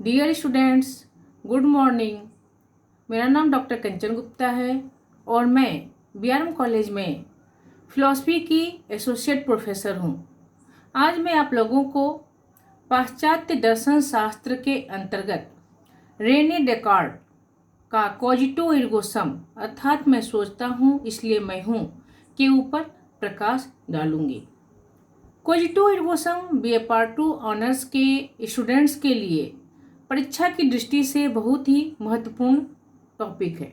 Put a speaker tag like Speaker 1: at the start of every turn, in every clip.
Speaker 1: Dear students, good morning. मेरा नाम doctor Kanchan Gupta है और मैं बीआरएम कॉलेज में फिलॉसफी की एसोसिएट प्रोफेसर हूँ। आज मैं आप लोगों को पाश्चात्य दर्शन शास्त्र के अंतर्गत रेने डेकार्ट का कॉजिटो एर्गो सम अर्थात मैं सोचता हूँ इसलिए मैं हूँ के ऊपर प्रकाश डालूंगी। कॉजिटो एर्गो सम बीए पार्ट 2 ऑनर्स के स्टूडेंट्स के लिए परीक्षा की दृष्टि से बहुत ही महत्वपूर्ण टॉपिक है।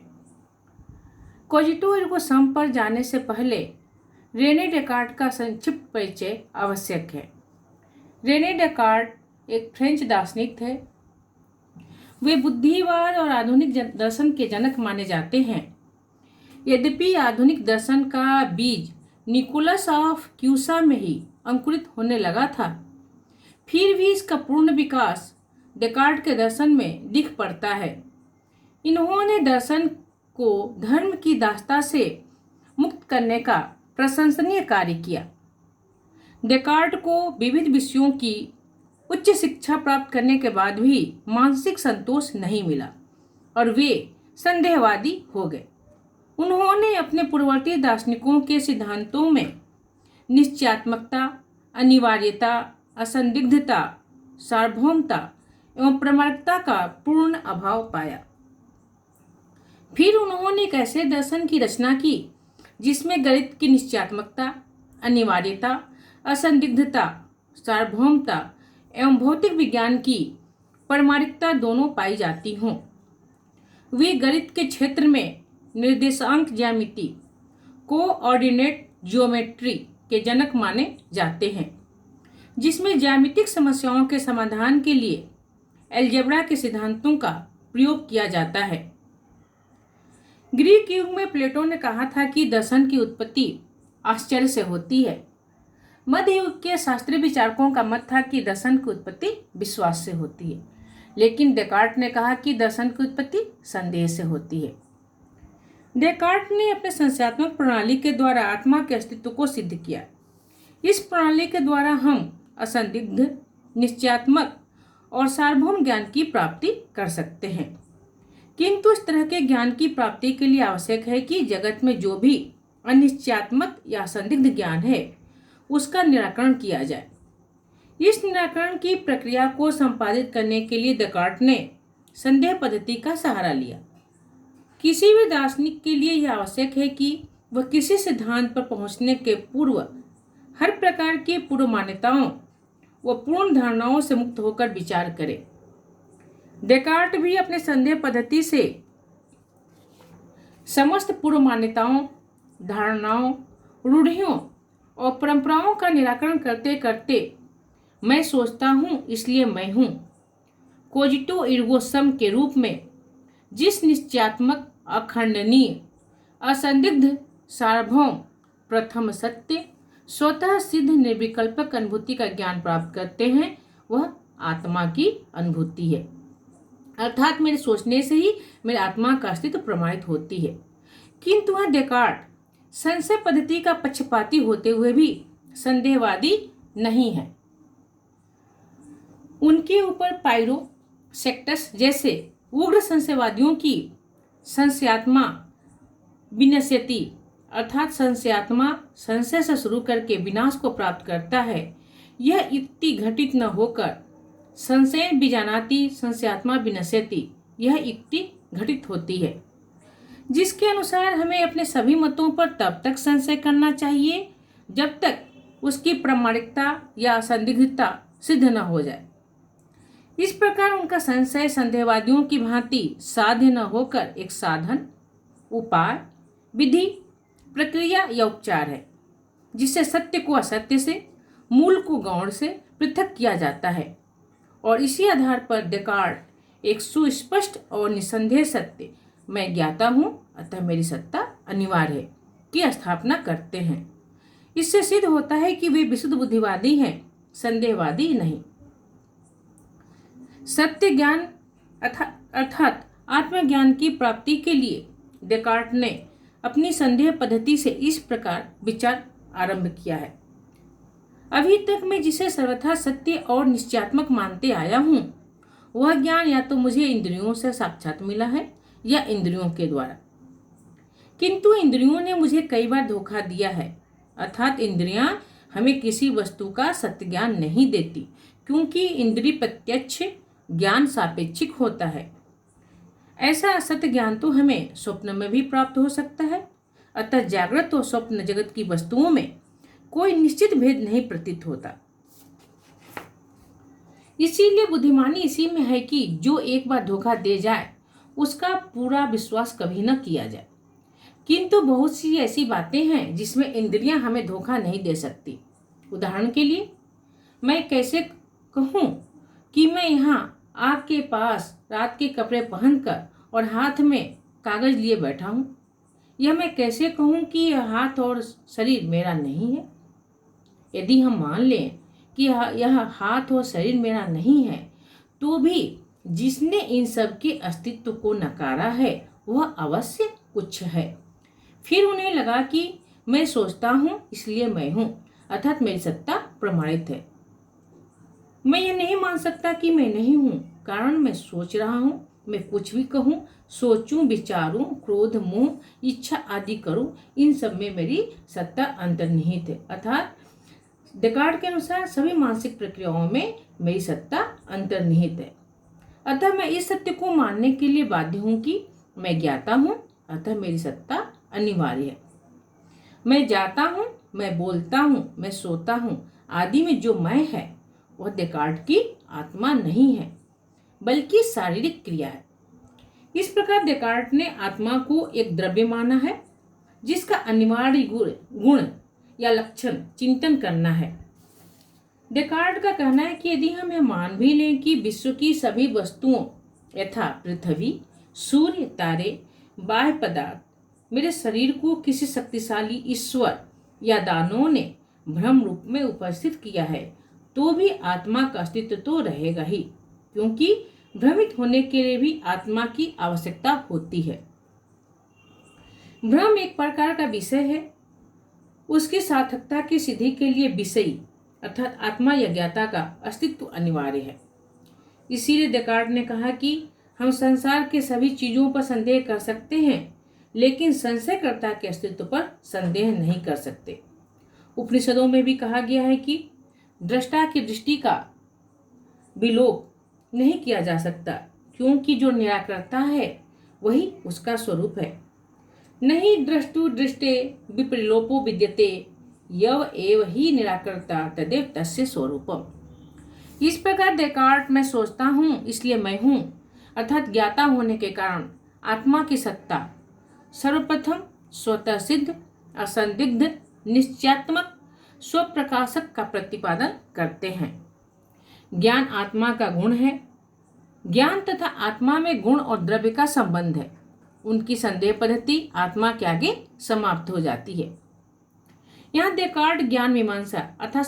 Speaker 1: कॉजिटो एर्गो सम पर जाने से पहले रेने डेकार्ट का संक्षिप्त परिचय आवश्यक है। रेने डेकार्ट एक फ्रेंच दार्शनिक थे। वे बुद्धिवाद और आधुनिक दर्शन के जनक माने जाते हैं। यद्यपि आधुनिक दर्शन का बीज निकोलस ऑफ क्यूसा में ही अंकुरित होने लगा था, फिर भी इसका पूर्ण विकास डेकार्ट के दर्शन में दिख पड़ता है। इन्होंने दर्शन को धर्म की दास्ता से मुक्त करने का प्रशंसनीय कार्य किया। डेकार्ट को विविध विषयों की उच्च शिक्षा प्राप्त करने के बाद भी मानसिक संतोष नहीं मिला और वे संदेहवादी हो गए। उन्होंने अपने पूर्ववर्ती दार्शनिकों के सिद्धांतों में निश्चयात्मकता, अनिवार्यता, असंदिग्धता, सार्वभौमता एवं प्रामाणिकता का पूर्ण अभाव पाया। फिर उन्होंने एक ऐसे दर्शन की रचना की जिसमें गणित की निश्चयात्मकता, अनिवार्यता, असंदिग्धता, सार्वभौमता एवं भौतिक विज्ञान की प्रामाणिकता दोनों पाई जाती हों। वे गणित के क्षेत्र में निर्देशांक ज्यामिति, कोऑर्डिनेट ज्योमेट्री के जनक माने जाते हैं, जिसमें ज्यामितिक समस्याओं के समाधान के लिए अलजेब्रा के सिद्धांतों का प्रयोग किया जाता है। ग्रीक युग में प्लेटो ने कहा था कि दर्शन की उत्पत्ति आश्चर्य से होती है। मध्य युग के शास्त्रीय विचारकों का मत था कि दर्शन की उत्पत्ति विश्वास से होती है, लेकिन डेकार्ट ने कहा कि दर्शन की उत्पत्ति संदेह से होती है। डेकार्ट ने अपने संश्लेषणात्मक प्रणाली के द्वारा आत्मा के अस्तित्व को सिद्ध किया। इस प्रणाली के द्वारा हम असंदिग्ध, निश्चयात्मक और सार्वभौम ज्ञान की प्राप्ति कर सकते हैं। किंतु इस तरह के ज्ञान की प्राप्ति के लिए आवश्यक है कि जगत में जो भी अनिश्चयात्मक या संदिग्ध ज्ञान है उसका निराकरण किया जाए। इस निराकरण की प्रक्रिया को संपादित करने के लिए डेकार्ट ने संदेह पद्धति का सहारा लिया। किसी भी दार्शनिक के लिए यह आवश्यक है कि वह किसी सिद्धांत पर पहुंचने के पूर्व हर प्रकार की पूर्व मान्यताओं व पूर्ण धारणाओं से मुक्त होकर विचार करे। डेकार्ट भी अपने संदेह पद्धति से समस्त पूर्व मान्यताओं, धारणाओं, रूढ़ियों और परंपराओं का निराकरण करते करते मैं सोचता हूँ इसलिए मैं हूँ कॉजिटो एर्गो सम के रूप में जिस निश्चयात्मक, अखंडनीय, असंदिग्ध, सार्वभौम, प्रथम सत्य, स्वतः सिद्ध निर्विकल्पक अनुभूति का ज्ञान प्राप्त करते हैं वह आत्मा की अनुभूति है। अर्थात मेरे सोचने से ही मेरी आत्मा का अस्तित्व प्रमाणित होती है। किंतु वह डेकार्ट संशय पद्धति का पक्षपाती होते हुए भी संदेहवादी नहीं है। उनके ऊपर पायरोसेक्टस जैसे उग्र संशयवादियों की संशयात्मा विनश्यति अर्थात संशयात्मा संशय से शुरू करके विनाश को प्राप्त करता है, यह युक्ति घटित न होकर संशय बीजानाति संशयात्मा विनश्यति यह युक्ति घटित होती है, जिसके अनुसार हमें अपने सभी मतों पर तब तक संशय करना चाहिए जब तक उसकी प्रामाणिकता या संदिग्धता सिद्ध न हो जाए। इस प्रकार उनका संशय संदेहवादियों की भांति साध्य न होकर एक साधन, उपाय, विधि, प्रक्रिया या उपचार है, जिससे सत्य को असत्य से, मूल को गौण से पृथक किया जाता है और इसी आधार पर डेकार्ट एक सुस्पष्ट और निसंदेह सत्य, मैं ज्ञाता हूँ अतः मेरी सत्ता अनिवार्य है, की स्थापना करते हैं। इससे सिद्ध होता है कि वे विशुद्ध बुद्धिवादी हैं, संदेहवादी नहीं। सत्य ज्ञान अर्थात आत्मज्ञान की प्राप्ति के लिए डेकार्ट ने अपनी संदेह पद्धति से इस प्रकार विचार आरंभ किया है। अभी तक मैं जिसे सर्वथा सत्य और निश्चयात्मक मानते आया हूँ वह ज्ञान या तो मुझे इंद्रियों से साक्षात मिला है या इंद्रियों के द्वारा, किंतु इंद्रियों ने मुझे कई बार धोखा दिया है। अर्थात इंद्रियां हमें किसी वस्तु का सत्य ज्ञान नहीं देती, क्योंकि इंद्रिय प्रत्यक्ष ज्ञान सापेक्षिक होता है। ऐसा असत्य ज्ञान तो हमें स्वप्न में भी प्राप्त हो सकता है। अतः जागृत और स्वप्न जगत की वस्तुओं में कोई निश्चित भेद नहीं प्रतीत होता। इसीलिए बुद्धिमानी इसी में है कि जो एक बार धोखा दे जाए उसका पूरा विश्वास कभी न किया जाए। किंतु बहुत सी ऐसी बातें हैं जिसमें इंद्रियां हमें धोखा नहीं दे सकती। उदाहरण के लिए मैं कैसे कहूँ कि मैं यहाँ आग के पास रात के कपड़े पहनकर और हाथ में कागज लिए बैठा हूँ। यह मैं कैसे कहूँ कि यह हाथ और शरीर मेरा नहीं है। यदि हम मान लें कि यह हाथ और शरीर मेरा नहीं है, तो भी जिसने इन सब के अस्तित्व को नकारा है वह अवश्य कुछ है। फिर उन्हें लगा कि मैं सोचता हूँ इसलिए मैं हूँ, अर्थात मेरी सत्ता प्रमाणित है। मैं यह नहीं मान सकता कि मैं नहीं हूँ, कारण मैं सोच रहा हूँ। मैं कुछ भी कहूँ, सोचूं, विचारूं, क्रोध, मोह, इच्छा आदि करूं, इन सब में मेरी सत्ता अंतर्निहित है। अर्थात डेकार्ट के अनुसार सभी मानसिक प्रक्रियाओं में मेरी सत्ता अंतर्निहित है। अतः मैं इस सत्य को मानने के लिए बाध्य हूँ कि मैं ज्ञाता हूँ, अतः मेरी सत्ता अनिवार्य है। मैं जाता हूँ, मैं बोलता हूँ, मैं सोता हूँ आदि में जो मैं है वह डेकार्ट की आत्मा नहीं है, बल्कि शारीरिक क्रिया है। इस प्रकार डेकार्ट ने आत्मा को एक द्रव्य माना है जिसका अनिवार्य गुण या लक्षण चिंतन करना है। डेकार्ट का कहना है कि यदि हम यह मान भी लें कि विश्व की सभी वस्तुओं यथा पृथ्वी, सूर्य, तारे, बाह्य पदार्थ, मेरे शरीर को किसी शक्तिशाली ईश्वर या दानवों ने भ्रम रूप में उपस्थित किया है, तो भी आत्मा का अस्तित्व तो रहेगा ही, क्योंकि भ्रमित होने के लिए भी आत्मा की आवश्यकता होती है। भ्रम एक प्रकार का विषय है। उसकी सार्थकता की सिद्धि के लिए विषयी अर्थात आत्मा या ज्ञाता का अस्तित्व अनिवार्य है। इसीलिए डेकार्ट ने कहा कि हम संसार के सभी चीजों पर संदेह कर सकते हैं, लेकिन संशयकर्ता के अस्तित्व पर संदेह नहीं कर सकते। उपनिषदों में भी कहा गया है कि दृष्टा की दृष्टि का विलोप नहीं किया जा सकता, क्योंकि जो निराकर्ता है वही उसका स्वरूप है। नहीं दृष्टु दृष्टे विप्रलोपो विद्यते, यव एव ही निराकर्ता तदेव तस्य स्वरूपम। इस प्रकार डेकार्ट मैं सोचता हूँ इसलिए मैं हूँ अर्थात ज्ञाता होने के कारण आत्मा की सत्ता सर्वप्रथम स्वतः सिद्ध, असंदिग्ध, निश्चयात्मक, स्वप्रकाशक का प्रतिपादन करते हैं। ज्ञान आत्मा का गुण है। ज्ञान तथा आत्मा में गुण और द्रव्य का संबंध है। उनकी संदेह पद्धति आत्मा के आगे समाप्त हो जाती है। यहाँ डेकार्ट ज्ञान मीमांसा अर्थात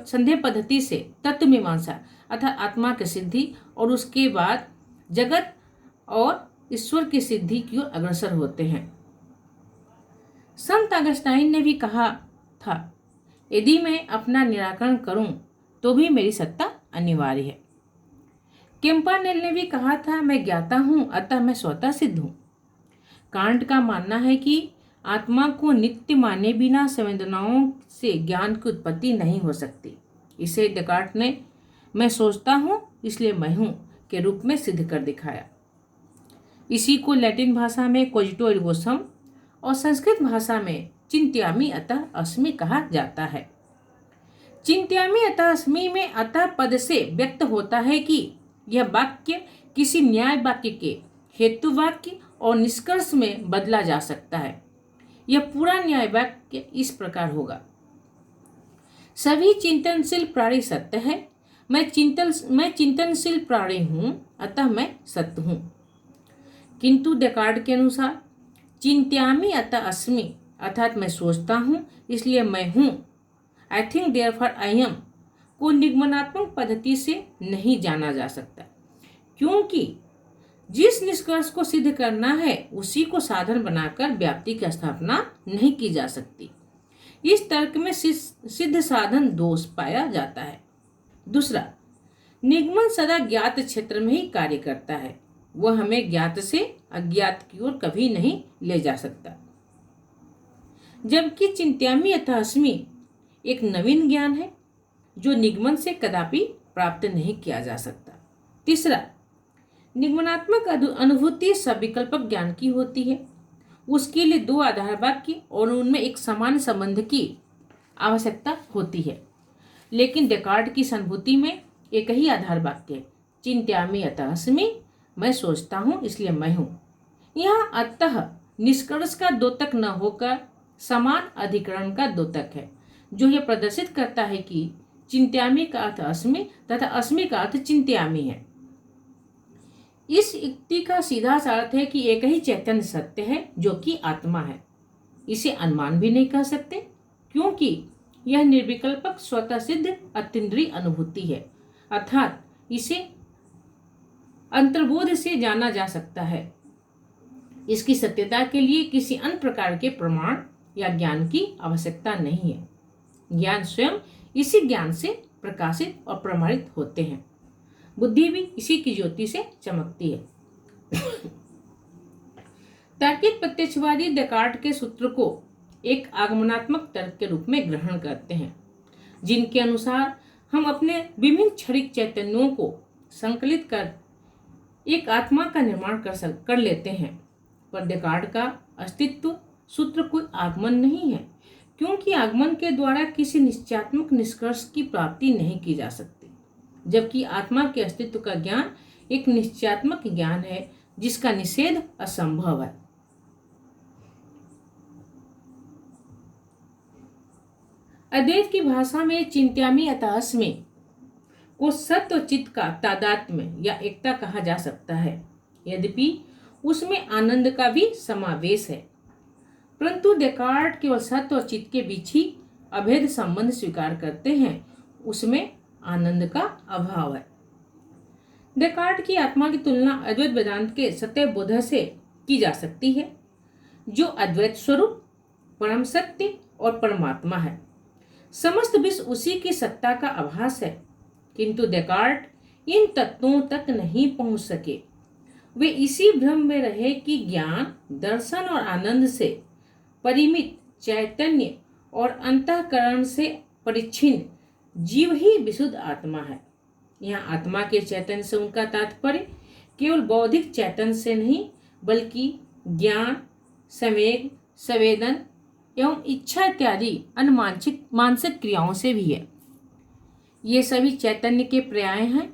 Speaker 1: संदेह पद्धति से तत्व मीमांसा अर्थात आत्मा की सिद्धि और उसके बाद जगत और ईश्वर की सिद्धि की ओर अग्रसर होते हैं। संत अगस्टाइन ने भी कहा था, यदि मैं अपना निराकरण करूं तो भी मेरी सत्ता अनिवार्य है। कैंपानेल ने भी कहा था, मैं ज्ञाता हूं अतः मैं स्वतः सिद्ध हूं। कांट का मानना है कि आत्मा को नित्य माने बिना संवेदनाओं से ज्ञान की उत्पत्ति नहीं हो सकती। इसे डेकार्ट ने मैं सोचता हूं इसलिए मैं हूं के रूप में सिद्ध कर दिखाया। इसी को लैटिन भाषा में कोजिटो एर्गो सम और संस्कृत भाषा में चिंत्यामि अतः अस्मि कहा जाता है। चिंत्यामि अतः अस्मि में अतः पद से व्यक्त होता है कि यह वाक्य किसी न्याय वाक्य के हेतु वाक्य और निष्कर्ष में बदला जा सकता है। यह पूरा न्याय वाक्य इस प्रकार होगा, सभी चिंतनशील प्राणी सत्य है, मैं चिंतनशील प्राणी हूं अतः मैं सत्य हूं। किंतु डेकार्ट के अनुसार चिंत्यामि अतः अस्मि अर्थात मैं सोचता हूं इसलिए मैं हूं, I think therefore I am को निगमनात्मक पद्धति से नहीं जाना जा सकता, क्योंकि जिस निष्कर्ष को सिद्ध करना है उसी को साधन बनाकर व्याप्ति की स्थापना नहीं की जा सकती। इस तर्क में सिद्ध साधन दोष पाया जाता है। दूसरा, निगमन सदा ज्ञात क्षेत्र में ही कार्य करता है, वह हमें ज्ञात से अज्ञात की ओर कभी नहीं ले जा सकता। जबकि चिंत्यामि अतः अस्मि एक नवीन ज्ञान है जो निगमन से कदापि प्राप्त नहीं किया जा सकता। तीसरा, निगमनात्मक अनुभूति सविकल्पक ज्ञान की होती है। उसके लिए दो आधार वाक्य और उनमें एक समान संबंध की आवश्यकता होती है। लेकिन डेकार्ट की सहानुभूति में एक ही आधार वाक्य है, चिंत्यामि अतः अस्मि, मैं सोचता हूं इसलिए मैं हूं। यहाँ अतः निष्कर्ष का द्योतक न होकर समान अधिकरण का द्योतक है, जो यह प्रदर्शित करता है कि चिंत्यामि का अर्थ अस्मि तथा अस्मि का अर्थ चिंत्यामि है। इस युक्ति का सीधा सा अर्थ है कि एक ही चैतन्य सत्य है जो कि आत्मा है। इसे अनुमान भी नहीं कह सकते, क्योंकि यह निर्विकल्पक स्वतः सिद्ध अतीन्द्रिय अनुभूति है, अर्थात इसे अंतर्बोध से जाना जा सकता है। इसकी सत्यता के लिए किसी अन्य प्रकार के प्रमाण या ज्ञान की आवश्यकता नहीं है। ज्ञान स्वयं इसी ज्ञान से प्रकाशित और प्रमाणित होते हैं। बुद्धि भी इसी की ज्योति से चमकती है। तार्किक प्रत्यक्षवादी डेकार्ट के सूत्र को एक आगमनात्मक तर्क के रूप में ग्रहण करते हैं, जिनके अनुसार हम अपने विभिन्न क्षणिक चैतन्यों को संकलित कर एक आत्मा का निर्माण कर लेते हैं। पर डेकार्ट का अस्तित्व सूत्र कोई आगमन नहीं है, क्योंकि आगमन के द्वारा किसी निश्चयात्मक निष्कर्ष की प्राप्ति नहीं की जा सकती, जबकि आत्मा के अस्तित्व का ज्ञान एक निश्चयात्मक ज्ञान है जिसका निषेध असंभव है। अद्वैत की भाषा में चिंत्यामि अतः अस्मि को सत्य और चित्त का तादात्म्य या एकता कहा जा सकता है, यद्यपि उसमें आनंद का भी समावेश है। परंतु डेकार्ट केवल सत्य और चित्त के बीच ही अभेद संबंध स्वीकार करते हैं, उसमें आनंद का अभाव है। डेकार्ट की आत्मा की तुलना अद्वैत वेदांत के सत्य बोध से की जा सकती है, जो अद्वैत स्वरूप, परम सत्य और परमात्मा है। समस्त विश्व उसी की सत्ता का आभास है, किंतु डेकार्ट इन तत्वों तक नहीं पहुंच सके। वे इसी भ्रम में रहे कि ज्ञान, दर्शन और आनंद से परिमित चैतन्य और अंतःकरण से परिच्छिन्न जीव ही विशुद्ध आत्मा है। यहाँ आत्मा के चैतन्य से उनका तात्पर्य केवल बौद्धिक चैतन्य से नहीं, बल्कि ज्ञान, संवेग, संवेदन एवं इच्छा इत्यादि अनुमानसिक मानसिक क्रियाओं से भी है। ये सभी चैतन्य के पर्याय हैं।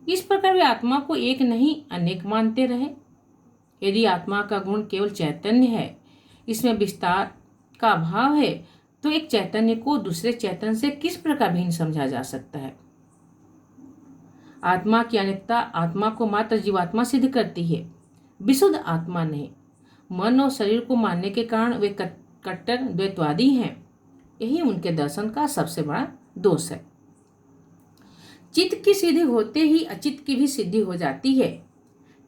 Speaker 1: इस प्रकार वे आत्मा को एक नहीं अनेक मानते रहे। यदि आत्मा का गुण केवल चैतन्य है, इसमें विस्तार का अभाव है, तो एक चैतन्य को दूसरे चैतन्य से किस प्रकार भिन्न समझा जा सकता है। आत्मा की अनेकता आत्मा को मात्र जीवात्मा सिद्ध करती है, विशुद्ध आत्मा नहीं। मन और शरीर को मानने के कारण वे कट्टर द्वैतवादी हैं। यही उनके दर्शन का सबसे बड़ा दोष है। चित्त की सिद्धि होते ही अचित्त की भी सिद्धि हो जाती है,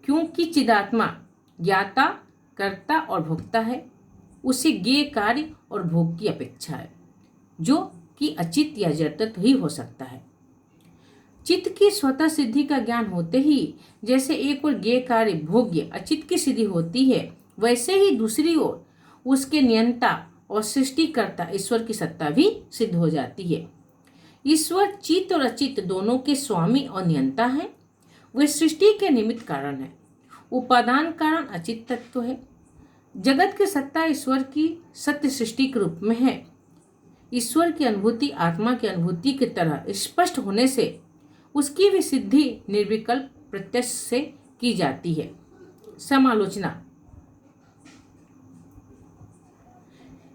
Speaker 1: क्योंकि चिदात्मा ज्ञाता, कर्ता और भोक्ता है। उसे ज्ञेय कार्य और भोग की अपेक्षा है, जो कि अचित्त या जड़ तत्व ही हो सकता है। चित्त की स्वतः सिद्धि का ज्ञान होते ही जैसे एक ओर ज्ञेय कार्य भोग्य अचित्त की सिद्धि होती है, वैसे ही दूसरी ओर उसके नियंता और सृष्टिकर्ता ईश्वर की सत्ता भी सिद्ध हो जाती है। ईश्वर चित्त और अचित्त दोनों के स्वामी और नियंता हैं। वे सृष्टि के निमित्त कारण है, उपादान कारण अचित्त तत्व है। जगत की सत्ता ईश्वर की सत्य सृष्टि के रूप में है। ईश्वर की अनुभूति आत्मा की अनुभूति की तरह स्पष्ट होने से उसकी भी सिद्धि निर्विकल्प प्रत्यक्ष से की जाती है। समालोचना।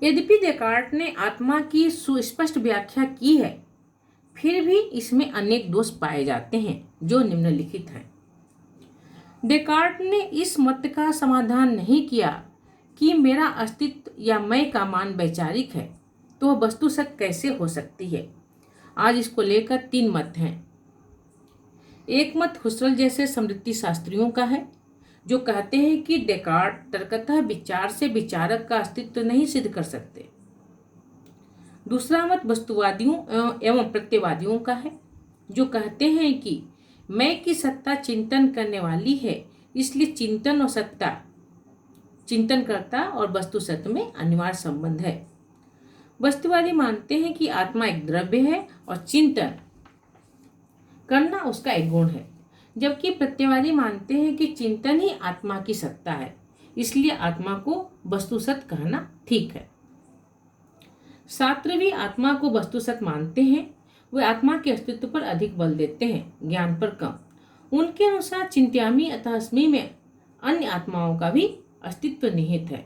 Speaker 1: यद्यपि डेकार्ट ने आत्मा की सुस्पष्ट व्याख्या की है, फिर भी इसमें अनेक दोष पाए जाते हैं, जो निम्नलिखित हैं। डेकार्ट ने इस मत का समाधान नहीं किया कि मेरा अस्तित्व या मैं का मान वैचारिक है, तो वह वस्तु सत्य कैसे हो सकती है। आज इसको लेकर 3 मत हैं। एक मत हुसरल जैसे समृद्धि शास्त्रियों का है, जो कहते हैं कि डेकार्ट तर्कतः विचार से विचारक का अस्तित्व नहीं सिद्ध कर सकते। दूसरा मत वस्तुवादियों एवं प्रत्ययवादियों का है, जो कहते हैं कि मैं की सत्ता चिंतन करने वाली है, इसलिए चिंतन और सत्ता, चिंतनकर्ता और वस्तु सत्य में अनिवार्य संबंध है। वस्तुवादी मानते हैं कि आत्मा एक द्रव्य है और चिंतन करना उसका एक गुण है, जबकि प्रत्ययवादी मानते हैं कि चिंतन ही आत्मा की सत्ता है, इसलिए आत्मा को वस्तु सत्य कहना ठीक है। शास्त्र भी आत्मा को वस्तु सत्य मानते हैं। वे आत्मा के अस्तित्व पर अधिक बल देते हैं, ज्ञान पर कम। उनके अनुसार चिंत्यामि अतः अस्मि में अन्य आत्माओं का भी अस्तित्व निहित है।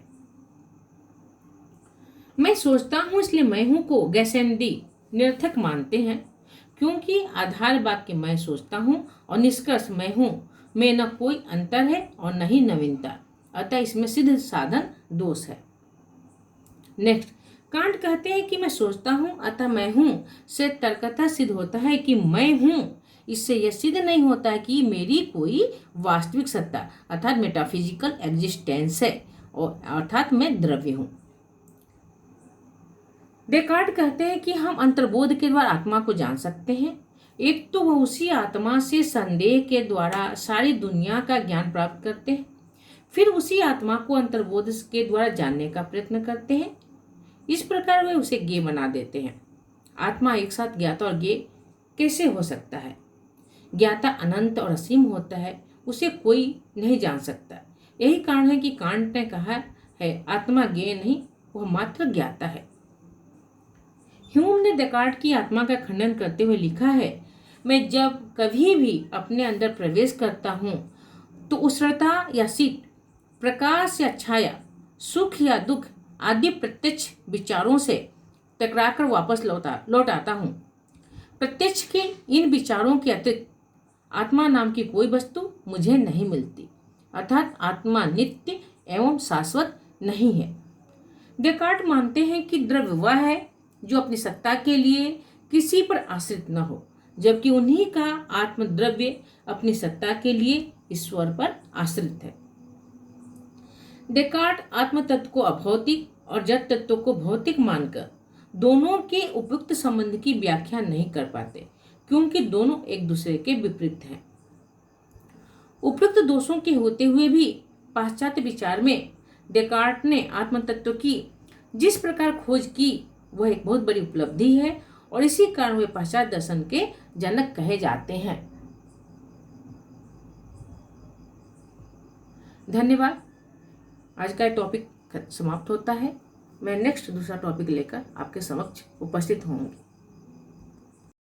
Speaker 1: मैं सोचता हूं इसलिए मैं हूं को गैसेंडी निरर्थक मानते हैं, क्योंकि आधार वाक्य मैं सोचता हूं और निष्कर्ष मैं हूं में न कोई अंतर है और न ही नवीनता, अतः इसमें सिद्ध साधन दोष है। नेक्स्ट, कांट कहते हैं कि मैं सोचता हूं अतः मैं हूं से तर्कतः सिद्ध होता है कि मैं हूं। इससे यह सिद्ध नहीं होता है कि मेरी कोई वास्तविक सत्ता अर्थात मेटाफिजिकल एग्जिस्टेंस है और अर्थात मैं द्रव्य हूं। डेकार्ट कहते हैं कि हम अंतर्बोध के द्वारा आत्मा को जान सकते हैं। एक तो वह उसी आत्मा से संदेह के द्वारा सारी दुनिया का ज्ञान प्राप्त करते हैं, फिर उसी आत्मा को अंतर्बोध के द्वारा जानने का प्रयत्न करते हैं। इस प्रकार वे उसे ज्ञेय बना देते हैं। आत्मा एक साथ ज्ञाता और ज्ञेय कैसे हो सकता है? ज्ञाता अनंत और असीम होता है, उसे कोई नहीं जान सकता। यही कारण है कि कांट ने कहा है आत्मा ज्ञेय नहीं, वह मात्र ज्ञाता है। ह्यूम ने डेकार्ट की आत्मा का खंडन करते हुए लिखा है, मैं जब कभी भी अपने अंदर प्रवेश करता हूँ तो उष्णता या शीत, प्रकाश या छाया, सुख या दुख आदि प्रत्यक्ष विचारों से टकराकर वापस लौट आता हूँ। प्रत्यक्ष के इन विचारों के अतिरिक्त आत्मा नाम की कोई वस्तु मुझे नहीं मिलती, अर्थात आत्मा नित्य एवं शाश्वत नहीं है। डेकार्ट मानते हैं कि द्रव्य वह है जो अपनी सत्ता के लिए किसी पर आश्रित न हो, जबकि उन्हीं का आत्मद्रव्य अपनी सत्ता के लिए ईश्वर पर आश्रित है। डेकार्ट आत्म तत्व को अभौतिक और जड़ तत्व को भौतिक मानकर दोनों के उपयुक्त संबंध की व्याख्या नहीं कर पाते, क्योंकि दोनों एक दूसरे के विपरीत हैं। उपयुक्त दोषों के होते हुए भी पाश्चात्य विचार में डेकार्ट ने आत्म तत्व की जिस प्रकार खोज की वह एक बहुत बड़ी उपलब्धि है और इसी कारण वे पाश्चात्य दर्शन के जनक कहे जाते हैं। धन्यवाद। आज का टॉपिक समाप्त होता है। मैं नेक्स्ट दूसरा टॉपिक लेकर आपके समक्ष उपस्थित होंगी।